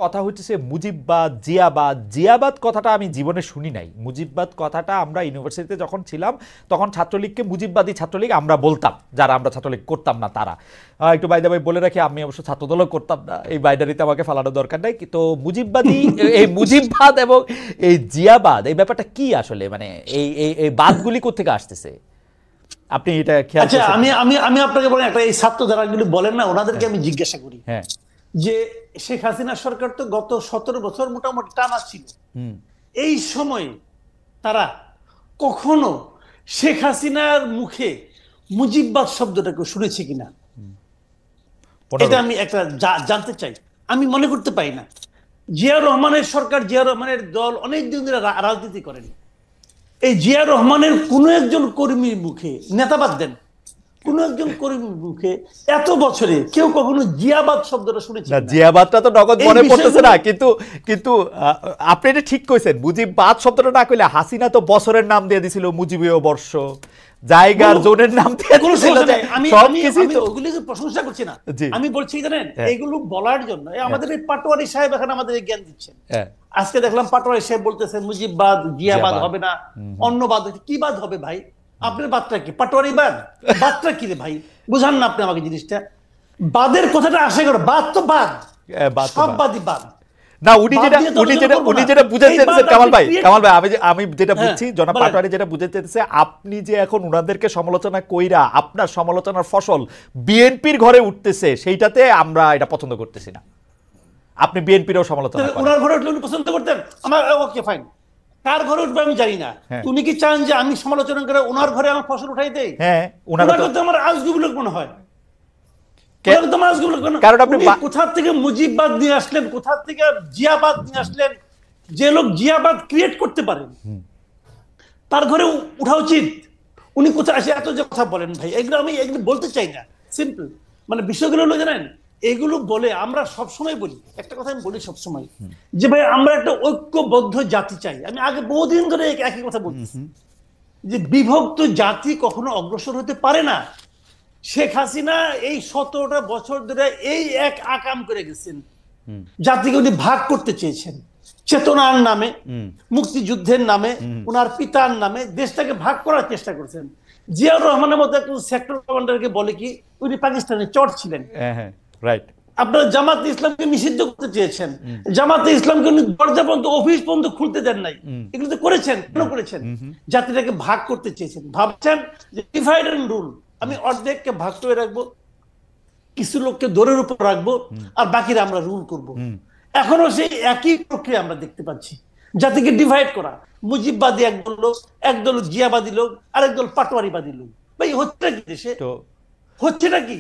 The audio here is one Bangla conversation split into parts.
কথা হচ্ছে মুজিববাদ, জিয়াবাদ। জিয়াবাদ কথাটা আমি জীবনে শুনি নাই। মুজিববাদ কথাটা আমরা ইউনিভার্সিটিতে যখন ছিলাম তখন ছাত্রলীগকে মুজিববাদী ছাত্রলীগ আমরা বলতাম, যারা আমরা ছাত্রলীগ করতাম না তারা। একটু বাইদা ভাই বলে রাখি, আমি অবশ্য ছাত্রদলও করতাম না, এই বাইডারিতে আমাকে ফালানোর দরকার নাই। তো মুজিববাদী এই মুজিববাদ এবং এই জিয়াবাদ, এই ব্যাপারটা কি আসলে, মানে এই এই বাদগুলি কোত্থেকে আসতেছে আপনি এটা খেয়াল আচ্ছা, আমি আপনাকে বলেন, একটা এই ছাত্র যারাগুলি বলেন না, ওনাদেরকে আমি জিজ্ঞাসা করি যে শেখ হাসিনা সরকার তো গত 17 বছর মোটামুটি টানা ছিল, এই সময় তারা কখনো শেখ হাসিনার মুখে মুজিববাদ শব্দটাকে শুনেছে কিনা, এটা আমি একটা জানতে চাই। আমি মনে করতে পারি না। জিয়া রহমানের সরকার, জিয়া রহমানের দল অনেক দিন ধরে রাজনীতি করেন। এই জিয়া রহমানের কোনো একজন কর্মীর মুখে, নেতাবাদ দেন, কোন একজন কর্মীর মুখে এত বছরে কেউ কখনো জিয়াবাদ শব্দটা শুনেছে না? জিয়াবাদটা তো নগদ মনে পড়তেছে না, কিন্তু আপনি এটা ঠিক কইছেন। মুজিববাদ শব্দটা না কইলে হাসিনা তো বছরের নাম দিয়ে দিছিল, মুজিবীয় বর্ষ, জায়গার জোনের নাম দিয়ে দিছিল। আমি ওগুলিকে প্রশংসা করছি না, আমি বলছি জানেন এগুলো বলার জন্য আমাদের এই পাটোয়ারি সাহেব এখানে আমাদের জ্ঞান দিচ্ছেন। আজকে দেখলাম পাটোয়ারি সাহেব বলতেছেন মুজিববাদ, জিয়াবাদ হবে না, অন্য বাদ। কি বাদ হবে ভাই? আপনার বাদটা কি? পাটোয়ারি বাদ? বাদটা কি রে ভাই? বুঝান না আপনি আমাকে জিনিসটা। বাদের কথাটা আসে করে, বাদ তো বাদ, সব বাদই বাদ না। উনি যেটা বুঝাতে চেয়েছেন কামাল ভাই, আমি যেটা বুঝছি, জনাব পাটোয়ারি যেটা বুঝাতে চেয়েছে, আপনি যে এখন উনাদেরকে সমালোচনা কইরা আপনার সমালোচনার ফসল বিএনপির ঘরে উঠতেছে, সেইটাতে আমরা এটা পছন্দ করতেছি না। আপনি বিএনপিরও সমালোচনা করেন। ওনার ঘরে উঠলে উনি পছন্দ করতেন, আমার ওকে ফাইন। কার ঘরে উঠবে আমি জানি না। উনি কি চান যে আমি সমালোচনা করে ওনার ঘরে আমার ফসল উঠাই দেই? হ্যাঁ, ওনার তো আমার আজগুবি লোক মনে হয়। কারণ আপনি কোথা থেকে মুজিববাদ নিয়ে আসলেন, কোথা থেকে জিয়াবাদ নিয়ে আসলেন? যে লোক জিয়াবাদ ক্রিয়েট করতে পারেন তার ঘরে উঠা উচিত। উনি কোথায় আসে এত যে কথা বলেন ভাই, এগুলো আমি এগুলো বলতে চাই না। সিম্পল মানে বিষয়গুলো হলো জানেন, এগুলো বলে আমরা সবসময় বলি একটা কথা, আমি বলি সবসময় যে ভাই আমরা একটা ঐক্যবদ্ধ জাতি চাই। আমি আগে বহুদিন ধরে একই কথা বলতেছি যে বিভক্ত জাতি কখনো অগ্রসর হতে পারে না। শেখ হাসিনা এই 17টা বছর ধরে এই এক আকাম করে গেছেন, জাতিকে উনি ভাগ করতে চেয়েছেন চেতনার নামে, মুক্তিযুদ্ধের নামে, ওনার পিতার নামে দেশটাকে ভাগ করার চেষ্টা করছেন। জিয়াউর রহমানের মতো একজন সেক্টর কমান্ডারকে বলে কি উনি পাকিস্তানে চর ছিলেন। আপনারা জামাতে ইসলামকে নিষিদ্ধ করতে চেয়েছেন, জামাতে ইসলামকে উনি দরজা পর্যন্ত, অফিস পর্যন্ত খুলতে দেন নাই। এগুলো তো করেছেন, কেন করেছেন? জাতিটাকে ভাগ করতে চেয়েছেন। ভাবছেন যে ডিভাইড এন্ড রুল, আমি অর্ধেককে ভাগ করে রাখবো, কিছু লোককে দৌড়ের উপর রাখবো, আর বাকিরা আমরা রুল করব। এখনো সেই একই প্রক্রিয়া আমরা দেখতে পাচ্ছি, জাতিকে ডিভাইড করা। মুজিববাদী একদল লোক, একদল জিয়াবাদী লোক, আরেকদল পাটোয়ারিবাদী লোক। ভাই হচ্ছে কি দেশে? হচ্ছেটা কি?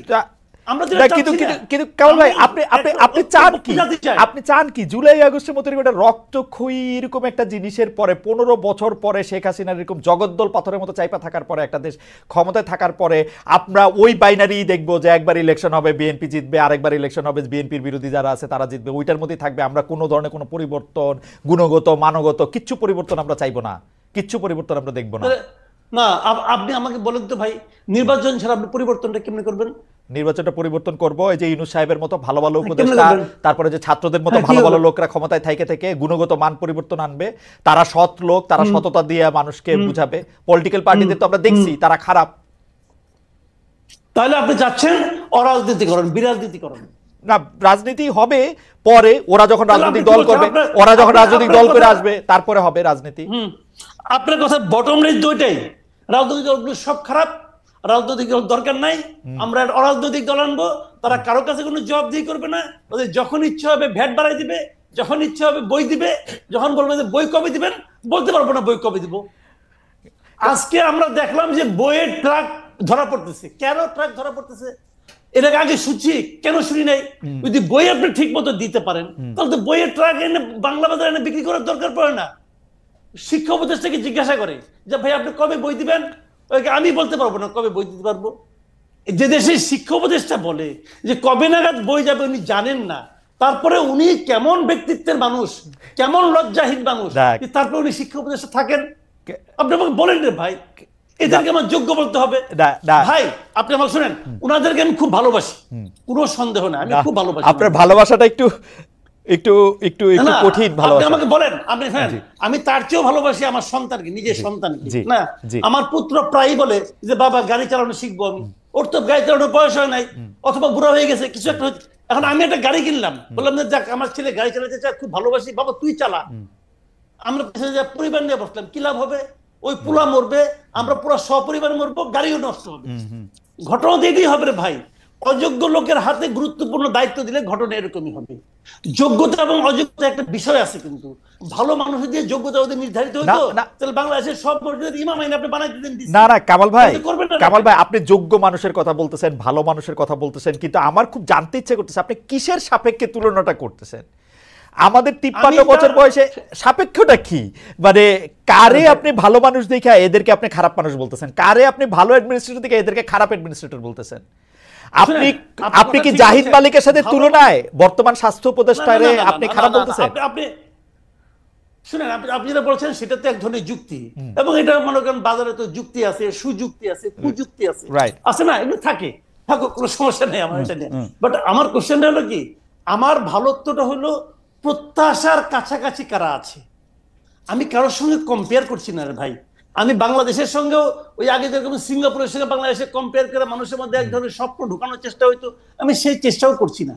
আপনি চান কি জুলাই আগস্টের মতো রক্তক্ষয়ী এরকম একটা জিনিসের পরে, 15 বছর পরে, শেখ হাসিনার এরকম জগদ্দল পাথরের মতো চাইপা থাকার পরে, একটা দেশ ক্ষমতায় থাকার পরে আমরা ওই বাইনারি দেখবো যে একবার ইলেকশন হবে বিএনপি জিতবে, আরেকবার ইলেকশন হবে বিএনপির বিরোধী যারা আছে তারা জিতবে, ওইটার মধ্যেই থাকবে। আমরা কোনো ধরনের কোনো পরিবর্তন, গুণগত মানগত কিচ্ছু পরিবর্তন আমরা চাইবো না, কিচ্ছু পরিবর্তন আমরা দেখবো না। না, আপনি আমাকে বলেন তো ভাই, নির্বাচন ছাড়া আপনি পরিবর্তনটা কেমনে করবেন? নির্বাচনটা পরিবর্তন করবো এই যে ইউনূস সাহেবের মতো ভালো ভালো উপদেষ্টা, তারপরে যে ছাত্রদের মতো ভালো ভালো লোকরা ক্ষমতায় থেকে গুণগত মান পরিবর্তন আনবে। তারা সৎ লোক, তারা সততা দিয়ে মানুষকে বুঝাবে। পলিটিক্যাল পার্টিদের তো আমরা দেখছি তারা খারাপ। তাহলে আপনি চাচ্ছেন অরাজনীতিকরণ, বিরাজনীতিকরণ? না, রাজনীতি হবে পরে, ওরা যখন রাজনৈতিক দল করবে, ওরা যখন রাজনৈতিক দল করে আসবে তারপরে হবে রাজনীতি। আপনার কথা বটম লাইন তো ওইটাই, রাজনৈতিক দলগুলো সব খারাপ, রাজনৈতিক দল দরকার নাই, আমরা অরাজনৈতিক দল আনবো, তারা কারো কাছে কোনো জবাবদিহি করবে না, ওদের যখন ইচ্ছা হবে ভ্যাট বাড়াই দিবে, যখন ইচ্ছা হবে বই দিবে, যখন বলবে যে বই কবে দিবেন বলতে পারবো না বই কবে দিব। আজকে আমরা দেখলাম যে বইয়ের ট্রাক ধরা পড়তেছে। কেন ট্রাক ধরা পড়তেছে? এটাকে আগে শুনছি, কেন শুনি নাই? যদি বই আপনি ঠিক মতো দিতে পারেন তাহলে তো বইয়ের ট্রাক এনে বাংলা বাজারে এনে বিক্রি করার দরকার পড়ে না। শিক্ষা উপদেষ্টাকে জিজ্ঞাসা করে যে ভাই আপনি কবে বই দিবেন, আমি বলতে পারবো না কবে বই দিতে পারবো। যে দেশে শিক্ষা উপদেষ্টা বলে যে কবে নাগাদ বই যাবে উনি জানেন না, তারপরে উনি কেমন ব্যক্তিত্বের মানুষ, কেমন লজ্জাহীন মানুষ, তারপরে উনি শিক্ষা উপদেষ্টা থাকেন? আপনি আমাকে বলেন রে ভাই, এদেরকে আমার যোগ্য বলতে হবে? ভাই আপনি আমাকে শুনেন, উনাদেরকে আমি খুব ভালোবাসি, কোনো সন্দেহ না, আমি খুব ভালোবাসি। আপনার ভালোবাসাটা একটু একটু একটু না, একটু না, কঠিন আপনি ভালোবাসা। আমাকে বলেন, আপনি শুনেন, আমি তার চেয়েও ভালোবাসি আমার সন্তানকে, নিজের সন্তানকে। জি, না, জি। আমার পুত্র প্রায়ই বলে যে বাবা গাড়ি চালানো শিখবো আমি। ওর তো গাড়ি চালানোর বয়স হয় নাই, অথবা বুড়া হয়ে গেছে, কিছু একটা হচ্ছে। এখন আমি একটা গাড়ি কিনলাম, বললাম যে যাক আমার ছেলে গাড়ি চালাতে চায়, খুব ভালোবাসি, বাবা তুই চালা। আমরা পেছনে যা পরিবার নিয়ে বসলাম, কি লাভ হবে? ওই পোলা মরবে, আমরা পুরো সপরিবার মরবো, গাড়িও নষ্ট হবে। ঘটনা দিতেই হবে রে ভাই। অযোগ্য লোকের হাতে গুরুত্বপূর্ণ দায়িত্ব দিলে ঘটনা এরকমই হবে। যোগ্যতা এবং অযোগ্যতা একটা বিষয় আছে, কিন্তু ভালো মানুষ দিয়ে যোগ্যতা ওদের নির্ধারিত হইতো, না। তাহলে বাংলাদেশের সব মসজিদের ইমাম আইন আপনি বানাই দিতেন। না না কামাল ভাই, করবেন না। কামাল ভাই আপনি যোগ্য মানুষের কথা বলতেছেন, ভালো মানুষের কথা বলতেছেন, কিন্তু আমার খুব জানতে ইচ্ছে করতেছে আপনি কিসের সাপেক্ষে তুলনাটা করতেছেন? আমাদের 53 বছর বয়সে সাপেক্ষটা কি? মানে কারে আপনি ভালো মানুষ দেখে এদেরকে আপনি খারাপ মানুষ বলতেছেন, কারে আপনি ভালো অ্যাডমিনিস্ট্রেটর দেখে এদেরকে খারাপ অ্যাডমিনিস্ট্রেটর বলতেছেন? আপনি আপনি কি জাহিদ মালিকের সাথে তুলনায় বর্তমান স্বাস্থ্য উপদেষ্টারে আপনি খারাপ বলতেছেন? আপনি শুনেন, আপনি যেটা বলছেন সেটা তো এক ধরনের যুক্তি, এবং এটা মনে করেন বাজারে তো যুক্তি আছে, সুযুক্তি আছে, কুযুক্তি আছে, আছে না? এগুলো থাকে, থাকুক, কোনো সমস্যা নেই আমার এটা নিয়ে। বাট আমার কোশ্চেনটা হলো কি, আমার ভালোত্বটা হলো প্রত্যাশার কাছাকাছি কারা আছে। আমি কারোর সঙ্গে কম্পেয়ার করছি না রে ভাই। আমি বাংলাদেশের সঙ্গেও ওই আগে যেরকম সিঙ্গাপুরের সঙ্গে বাংলাদেশে কম্পেয়ার করে মানুষের মধ্যে এক ধরনের স্বপ্ন ঢুকানোর চেষ্টা হইতো, আমি সেই চেষ্টাও করছি না।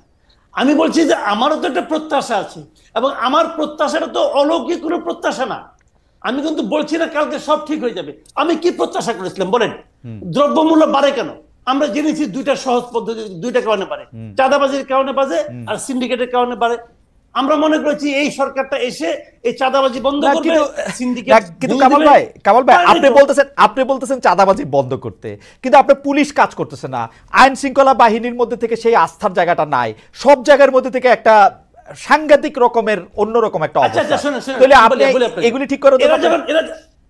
আমি বলছি যে আমারও তো একটা প্রত্যাশা আছে, এবং আমার প্রত্যাশাটা তো অলৌকিক কোনো প্রত্যাশা না। আমি কিন্তু বলছি না কালকে সব ঠিক হয়ে যাবে। আমি কি প্রত্যাশা করেছিলাম বলেন? দ্রব্যমূল্য বাড়ে কেন? আমরা জেনেছি দুইটা সহজ পদ্ধতি, দুইটা কারণে বাড়ে, চাঁদাবাজির কারণে বাড়ে আর সিন্ডিকেটের কারণে বাড়ে। আমরা মনে করেছি এই সরকারটা এসে এই চাঁদাবাজি বন্ধ করবে, সিন্ডিকেট। কিন্তু কামাল ভাই আপনি বলতেছেন চাঁদাবাজি বন্ধ করতে, কিন্তু আপনি পুলিশ কাজ করতেছে না, আইন শৃঙ্খলা বাহিনীর মধ্যে থেকে সেই আস্থার জায়গাটা নাই, সব জায়গার মধ্যে থেকে একটা সাংঘাতিক রকমের অন্যরকম একটা অবস্থা। তাহলে আপনি এগুলি ঠিক করে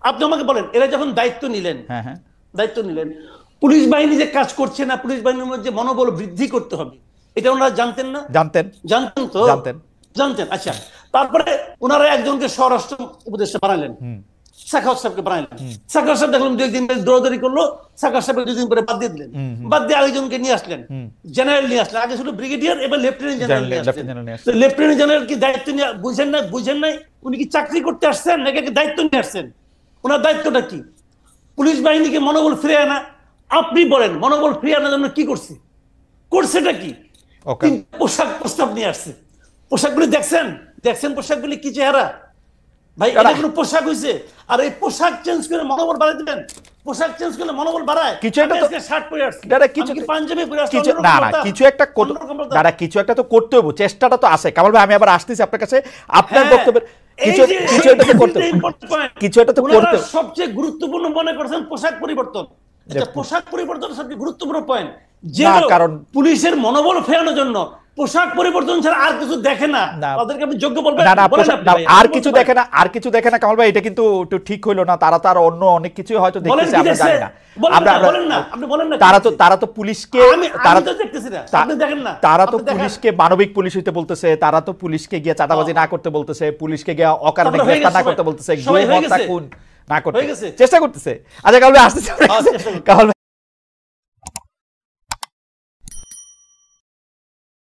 আপনি আমাকে বলেন, এরা যখন দায়িত্ব নিলেন, পুলিশ বাহিনী যে কাজ করছে না, পুলিশ বাহিনীর মধ্যে মনোবল বৃদ্ধি করতে হবে, এটা ওনারা জানতেন না? জানতেন তো, জানতেন। আচ্ছা, তারপরে ওনারা একজনকে স্বরাষ্ট্র উপদেষ্টা বানালেন, সাখাওয়াত সাহেবকে বানালেন। সাখাওয়াত সাহেব দেখলাম 2 দিন দৌড়াদৌড়ি করলো, সাখাওয়াত সাহেব 2 দিন পরে বাদ দিয়ে দিলেন, বাদ দিয়ে আরেকজনকে নিয়ে আসলেন, জেনারেল নিয়ে আসলেন। আগে ছিল ব্রিগেডিয়ার, এবার লেফটেন্যান্ট জেনারেল নিয়ে আসলেন। তো লেফটেন্যান্ট জেনারেল কি দায়িত্ব নিয়ে বুঝেন নাই উনি কি চাকরি করতে আসছেন নাকি দায়িত্ব নিয়ে আসছেন? ওনার দায়িত্বটা কি? পুলিশ বাহিনীকে মনোবল ফিরে আনা। আপনি বলেন মনোবল ফিরে আনার জন্য কি করছেটা কি? পোশাক প্রস্তাব নিয়ে আসছে। পোশাকগুলি দেখছেন পোশাকগুলি কি চেহারা ভাই? এটা কোনো পোশাক হইছে? আর এই পোশাক চেঞ্জ করে মনোবল বাড়াই দিবেন? পোশাক চেঞ্জ করলে মনোবল বাড়ায়? কিছু একটা তো শার্ট পরে আসছে, আমি পাঞ্জাবি পরে আসছি, কিছু একটা তো করতে হবে, চেষ্টাটা তো আছে। কামাল ভাই আমি আবার আসতেছি আপনার কাছে, আপনার বক্তব্যের কিছু একটা তো করতে। সবচেয়ে গুরুত্বপূর্ণ মনে করছেন পোশাক পরিবর্তন। পোশাক পরিবর্তন সবচেয়ে গুরুত্বপূর্ণ পয়েন্ট, যে কারণ পুলিশের মনোবল ফেরানোর জন্য পোশাক পরিবর্তন ছাড়া আর কিছু দেখে না। তাদেরকে আপনি যোগ্য বলবেন? আর কিছু দেখে না কামাল ভাই, এটা কিন্তু একটু ঠিক হইলো না। তারা তো আর অন্য অনেক কিছু হয়তো দেখতেছে, আমরা জানি না। তারা তো পুলিশকে মানবিক পুলিশ হইতে বলতেছে, তারা তো পুলিশকে গিয়ে চাঁদাবাজি না করতে বলতেছে, পুলিশকে গিয়ে অকারণে গ্রেফতার না করতে বলতেছে, না করতে চেষ্টা করতেছে। আচ্ছা কামাল ভাই আসতেছে, কামাল